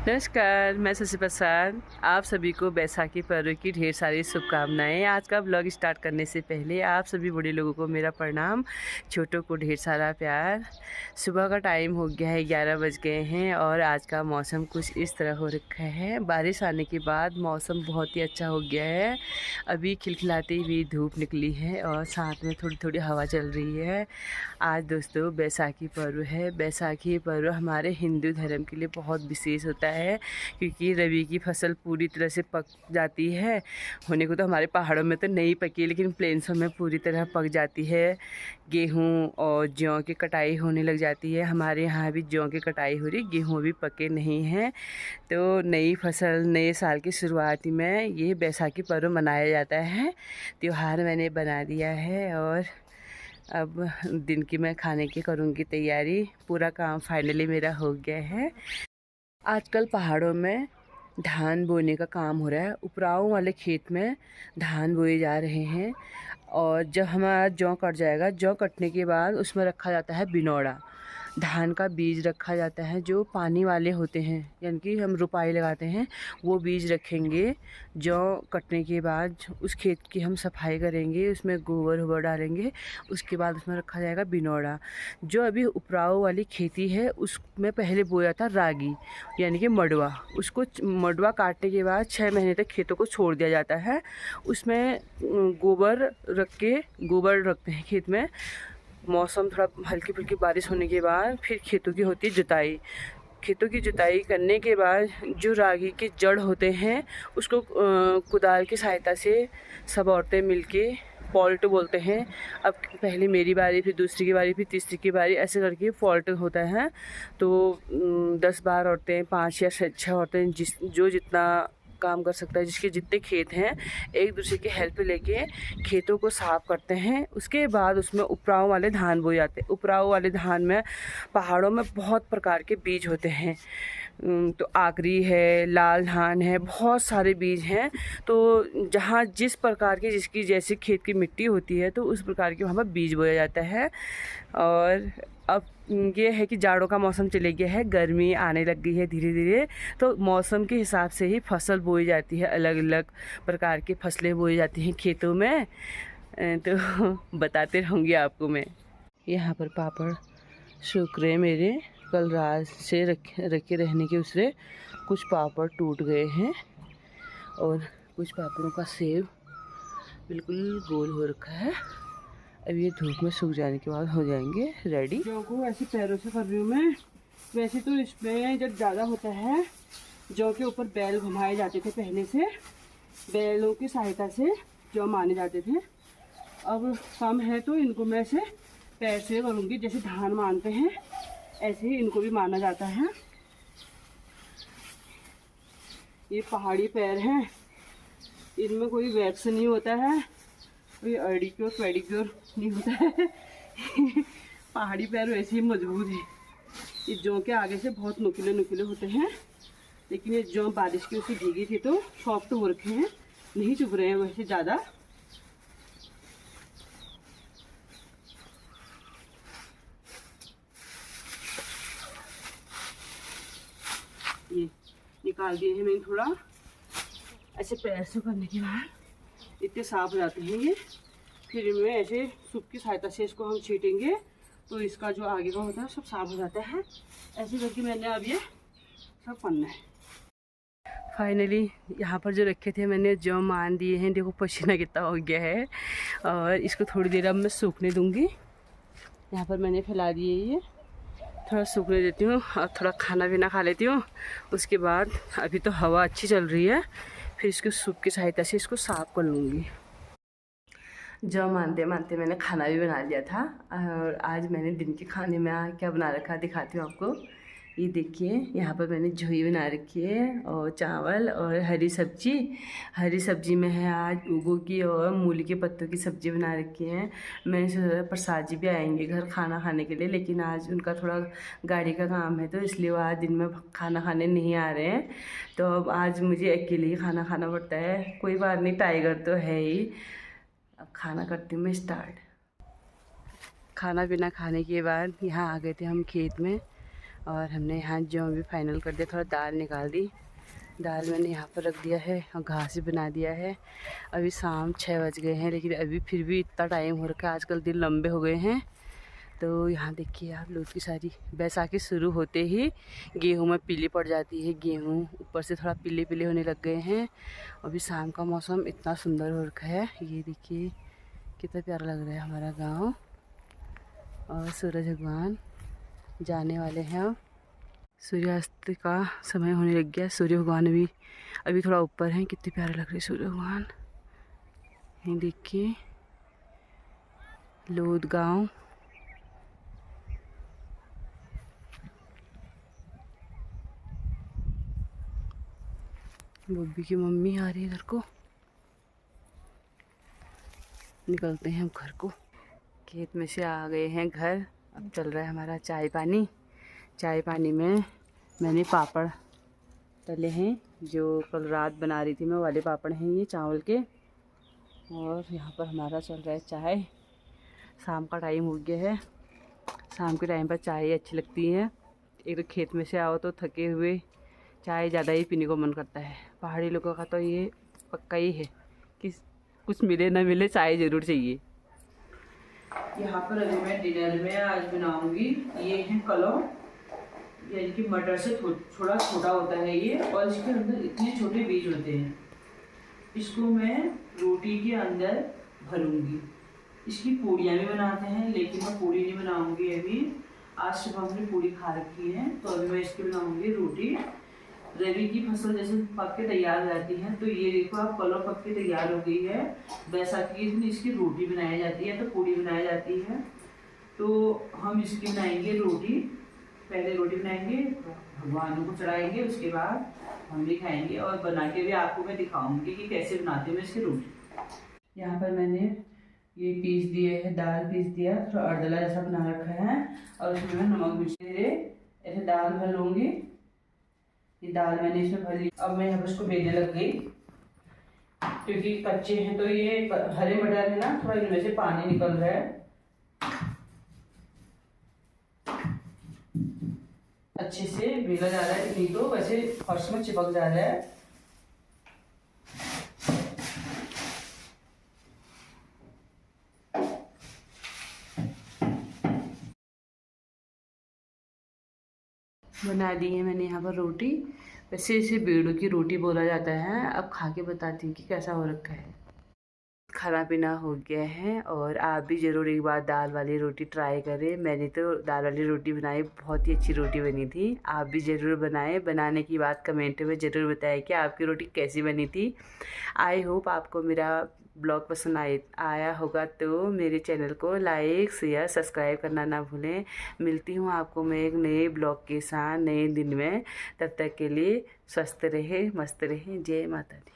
नमस्कार, मैं शशि प्रसाद। आप सभी को बैसाखी पर्व की ढेर सारी शुभकामनाएं। आज का ब्लॉग स्टार्ट करने से पहले आप सभी बड़े लोगों को मेरा प्रणाम, छोटों को ढेर सारा प्यार। सुबह का टाइम हो गया है, 11 बज गए हैं और आज का मौसम कुछ इस तरह हो रखा है। बारिश आने के बाद मौसम बहुत ही अच्छा हो गया है। अभी खिलखिलाती हुई धूप निकली है और साथ में थोड़ी थोड़ी हवा चल रही है। आज दोस्तों बैसाखी पर्व है। बैसाखी पर्व हमारे हिंदू धर्म के लिए बहुत विशेष होता है, क्योंकि रबी की फसल पूरी तरह से पक जाती है। होने को तो हमारे पहाड़ों में तो नहीं पकी, लेकिन प्लेन्सों में पूरी तरह पक जाती है। गेहूँ और जौ की कटाई होने लग जाती है। हमारे यहाँ भी जौ की कटाई हो रही, गेहूँ भी पके नहीं हैं। तो नई फसल, नए साल की शुरुआत में ये बैसाखी पर्व मनाया जाता है। त्योहार मैंने बना दिया है और अब दिन की मैं खाने की करूँगी तैयारी। पूरा काम फाइनली मेरा हो गया है। आजकल पहाड़ों में धान बोने का काम हो रहा है। उपराव वाले खेत में धान बोए जा रहे हैं और जब हमारा जौ कट जाएगा, जौ कटने के बाद उसमें रखा जाता है बिनौड़ा। धान का बीज रखा जाता है जो पानी वाले होते हैं, यानी कि हम रुपाई लगाते हैं, वो बीज रखेंगे। जौ कटने के बाद उस खेत की हम सफाई करेंगे, उसमें गोबर वोबर डालेंगे। उसके बाद उसमें रखा जाएगा बिनौड़ा। जो अभी उपराव वाली खेती है उसमें पहले बोया था रागी, यानी कि मडवा। उसको मडवा काटने के बाद 6 महीने तक खेतों को छोड़ दिया जाता है। उसमें गोबर रखते हैं खेत में। मौसम थोड़ा हल्की फुल्की बारिश होने के बाद फिर खेतों की होती है जुताई। खेतों की जुताई करने के बाद जो रागी के जड़ होते हैं उसको कुदाल की सहायता से सब औरतें मिलके फॉल्ट बोलते हैं। अब पहले मेरी बारी, फिर दूसरी की बारी, फिर तीसरी की बारी, ऐसे करके फॉल्ट होता है। तो 10-12 औरतें, 5 या 6 औरतें जो जितना काम कर सकता है, जिसके जितने खेत हैं, एक दूसरे की हेल्प लेके खेतों को साफ करते हैं। उसके बाद उसमें उपराव वाले धान बोए जाते हैं। उपराव वाले धान में पहाड़ों में बहुत प्रकार के बीज होते हैं। तो आकरी है, लाल धान है, बहुत सारे बीज हैं। तो जहाँ जिस प्रकार की जिसकी जैसी खेत की मिट्टी होती है तो उस प्रकार के वहाँ पर बीज बोया जाता है। और अब ये है कि जाड़ों का मौसम चले गया है, गर्मी आने लग गई है धीरे धीरे। तो मौसम के हिसाब से ही फसल बोई जाती है, अलग अलग प्रकार की फसलें बोई जाती हैं खेतों में। तो बताते रहूँगी आपको मैं। यहाँ पर पापड़ सूख रहे मेरे, कल रात से रखे रहने के उससे कुछ पापड़ टूट गए हैं और कुछ पापड़ों का सेब बिल्कुल गोल हो रखा है। अब ये धूप में सूख जाने के बाद हो जाएंगे रेडी। जौ को ऐसे पैरों से कर रही हूँ मैं। वैसे तो इसमें जब ज़्यादा होता है, जौ के ऊपर बैल घुमाए जाते थे पहले से, बैलों की सहायता से जौ माने जाते थे। अब कम है तो इनको मैं ऐसे पैर से करूँगी। जैसे धान मानते हैं ऐसे ही इनको भी माना जाता है। ये पहाड़ी पैर हैं, इनमें कोई वैक्स नहीं होता है, कोई एडिक्योर पेडिक्योर नहीं होता है। पहाड़ी पैर वैसे ही मजबूत है। ये जौ के आगे से बहुत नुकीले नुकीले होते हैं, लेकिन ये जौ बारिश की उसकी भीगी थी तो सॉफ्ट हो रखे हैं, नहीं चुभ रहे हैं वैसे ज़्यादा। ये निकाल दिए हैं मैंने। थोड़ा ऐसे पैर से करने के बाद इतने साफ हो जाते हैं ये। फिर इनमें ऐसे सूप की सहायता से इसको हम छीटेंगे तो इसका जो आगे का होता है सब साफ हो जाता है। ऐसे करके मैंने अब ये सब करना है। फाइनली यहाँ पर जो रखे थे मैंने जौ मान दिए हैं। देखो पसीना कितना हो गया है और इसको थोड़ी देर अब मैं सूखने दूँगी। यहाँ पर मैंने फैला दिए, ये थोड़ा सूखने देती हूँ और थोड़ा खाना पीना खा लेती हूँ। उसके बाद अभी तो हवा अच्छी चल रही है, फिर इसको सूप की सहायता से इसको साफ कर लूँगी। जौ मानते मानते मैंने खाना भी बना लिया था और आज मैंने दिन के खाने में क्या बना रखा दिखाती हूँ आपको। ये देखिए, यहाँ पर मैंने झोई बना रखी है और चावल और हरी सब्जी में है आज उगो की और मूली के पत्तों की सब्ज़ी बना रखी है। मैंने सोचा प्रसाद जी भी आएंगे घर खाना खाने के लिए, लेकिन आज उनका थोड़ा गाड़ी का काम है तो इसलिए वो आज दिन में खाना खाने नहीं आ रहे हैं। तो अब आज मुझे अकेले ही खाना खाना पड़ता है। कोई बात नहीं, टाइगर तो है ही। अब खाना करती हूँ मैं स्टार्ट। खाना पीना खाने के बाद यहाँ आ गए थे हम खेत में और हमने यहाँ जो भी फाइनल कर दिया, थोड़ा दाल निकाल दी। दाल मैंने यहाँ पर रख दिया है और घास भी बना दिया है। अभी शाम 6 बज गए हैं, लेकिन अभी फिर भी इतना टाइम हो रखा है, आजकल दिन लंबे हो गए हैं। तो यहाँ देखिए आप लोग की सारी बैसाखी शुरू होते ही गेहूं में पीली पड़ जाती है। गेहूं ऊपर से थोड़ा पीले पीले होने लग गए हैं। अभी शाम का मौसम इतना सुंदर हो रखा है, ये देखिए कितना प्यारा लग रहा है हमारा गांव। और सूरज भगवान जाने वाले हैं। अब सूर्यास्त का समय होने लग गया। सूर्य भगवान अभी थोड़ा ऊपर हैं। कितने प्यारे लग रहे हैं सूर्य भगवान। ये देखिए लोध गाँव। बब्बी की मम्मी आ रही है घर को। निकलते हैं हम घर को। खेत में से आ गए हैं घर। अब चल रहा है हमारा चाय पानी। चाय पानी में मैंने पापड़ तले हैं, जो कल रात बना रही थी मैं, वाले पापड़ हैं ये चावल के। और यहाँ पर हमारा चल रहा है चाय। शाम का टाइम हो गया है। शाम के टाइम पर चाय अच्छी लगती है। एक तो खेत में से आओ तो थके हुए चाय ज़्यादा ही पीने को मन करता है। पहाड़ी लोगों का तो ये पक्का ही है कि कुछ मिले ना मिले चाय ज़रूर चाहिए। यहाँ पर अभी मैं डिनर में आज बनाऊंगी, ये है कलौ, यानी कि मटर से थोड़ा छोटा होता है ये, और इसके अंदर इतने छोटे बीज होते हैं। इसको मैं रोटी के अंदर भरूंगी। इसकी पूड़ियाँ भी बनाते हैं, लेकिन मैं पूड़ी नहीं बनाऊंगी अभी। आज सुबह हमने पूड़ी खा रखी है, तो अभी मैं इसकी बनाऊंगी रोटी। रवि की फसल जैसे पक के तैयार हो जाती है, तो ये देखो आप कलौ पक के तैयार हो गई है। बैसाखी के दिन इसकी रोटी बनाई जाती है, तो पूड़ी बनाई जाती है। तो हम इसकी बनाएंगे रोटी। पहले रोटी बनाएंगे, भगवानों को चढ़ाएंगे, उसके बाद हम भी खाएंगे। और बना के भी आपको मैं दिखाऊंगी कि कैसे बनाती हूँ मैं इसकी रोटी। यहाँ पर मैंने ये पीस दिए है, दाल पीस दिया, थोड़ा अर्दला जैसा बना रखा है। और उसमें मैं नमक मिर्च ऐसे दाल भर लूँगी। ये दाल मैंने इसमें भर ली। अब मैं यहाँ पर इसको बेलने लग गई, क्योंकि कच्चे हैं तो ये हरे मटर है ना, थोड़ा इनमें से पानी निकल रहा है। अच्छे से बेला जा रहा है, नहीं तो वैसे फर्श में चिपक जा रहा है। बना दी है मैंने यहाँ पर रोटी। वैसे इसे बेड़ों की रोटी बोला जाता है। अब खा के बताती हूँ कि कैसा हो रखा है। खाना पीना हो गया है, और आप भी ज़रूर एक बार दाल वाली रोटी ट्राई करें। मैंने तो दाल वाली रोटी बनाई, बहुत ही अच्छी रोटी बनी थी। आप भी ज़रूर बनाएं। बनाने की बात कमेंट में ज़रूर बताएं कि आपकी रोटी कैसी बनी थी। आई होप आपको मेरा ब्लॉग पसंद आया होगा, तो मेरे चैनल को लाइक शेयर सब्सक्राइब करना ना भूलें। मिलती हूँ आपको मैं एक नए ब्लॉग के साथ नए दिन में। तब तक के लिए स्वस्थ रहे, मस्त रहे। जय माता दी।